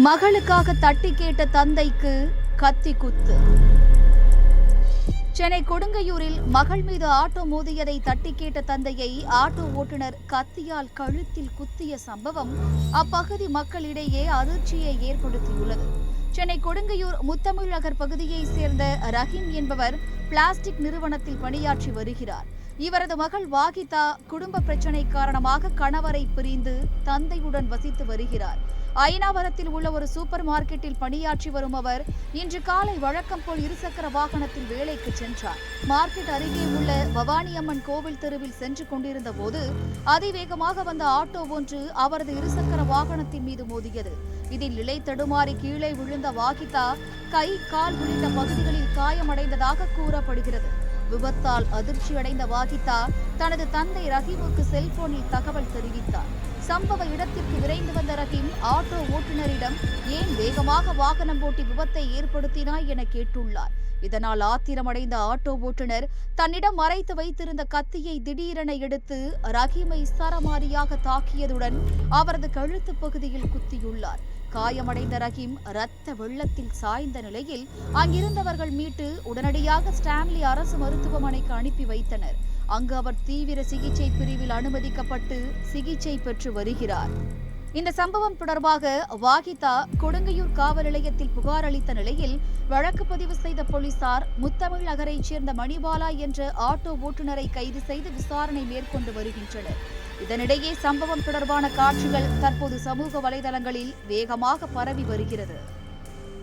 மகளுக்காக தட்டி கேட்ட தந்தைக்கு கத்தி குத்து. சென்னை கொடுங்கையூரில் மகள் மீது ஆட்டோ மோதியதை தட்டி கேட்ட தந்தையை ஆட்டோ ஓட்டுநர் கத்தியால் கழுத்தில் குத்திய சம்பவம் அப்பகுதி மக்களிடையே அதிர்ச்சியை ஏற்படுத்தியுள்ளது. சென்னை கொடுங்கையூர் முத்தமிழகர் பகுதியைச் சேர்ந்த ரஹீம் என்பவர் பிளாஸ்டிக் நிறுவனத்தில் பணியாற்றி வருகிறார். இவரது மகள் வாகிதா குடும்ப பிரச்சினை காரணமாக கணவரை பிரிந்து தந்தையுடன் வசித்து வருகிறார். அயனாவரத்தில் உள்ள ஒரு சூப்பர் மார்க்கெட்டில் பணியாற்றி வரும் அவர் இன்று காலை வழக்கம் போல் இருசக்கர வாகனத்தில் வேலைக்கு சென்றார். மார்க்கெட் அருகே உள்ள பவானியம்மன் கோவில் தெருவில் சென்று கொண்டிருந்த போது அதிவேகமாக வந்த ஆட்டோ ஒன்று அவரது இருசக்கர வாகனத்தின் மீது மோதியது. இதில் நிலை தடுமாறி கீழே விழுந்த வாகிதா கை கால் உள்ளிட்ட பகுதிகளில் காயமடைந்ததாக கூறப்படுகிறது. விபத்தால் அதிர்ச்சியடைந்த வாகிதா தனது தந்தை ரஹீமுக்கு செல்போனில் தகவல் தெரிவித்தார். சம்பவ இடத்திற்கு விரைந்து வந்த ரஹீம் ஆட்டோ ஓட்டுநரிடம் ஏன் வேகமாக வாகனம் ஓட்டி விபத்தை ஏற்படுத்தினாய் என கேட்டுள்ளார். இதனால் ஆத்திரமடைந்த ஆட்டோ ஓட்டுநர் தன்னிடம் மறைத்து வைத்திருந்த கத்தியை திடீரென எடுத்து ரஹீமை சரமாரியாக தாக்கியதுடன் அவரது கழுத்து பகுதியில் குத்தியுள்ளார். காயமடைந்த ரஹீம் இரத்த வெள்ளத்தில் சாய்ந்த நிலையில் அங்கிருந்தவர்கள் மீட்டு உடனடியாக ஸ்டான்லி அரசு மருத்துவமனைக்கு அனுப்பி வைத்தனர். அங்கு அவர் தீவிர சிகிச்சை பிரிவில் அனுமதிக்கப்பட்டு சிகிச்சை பெற்று வருகிறார். இந்த சம்பவம் தொடர்பாக வாகிதா கொடுங்கையூர் காவல் நிலையத்தில் புகார் அளித்த நிலையில் வழக்கு பதிவு செய்த போலீசார் முத்தமிழகரைச் சேர்ந்த மணிபாலா என்ற ஆட்டோ ஓட்டுநரை கைது செய்து விசாரணை மேற்கொண்டு வருகின்றனர். இதனிடையே சம்பவம் தொடர்பான காட்சிகள் தற்போது சமூக வலைதளங்களில் வேகமாக பரவி வருகிறது.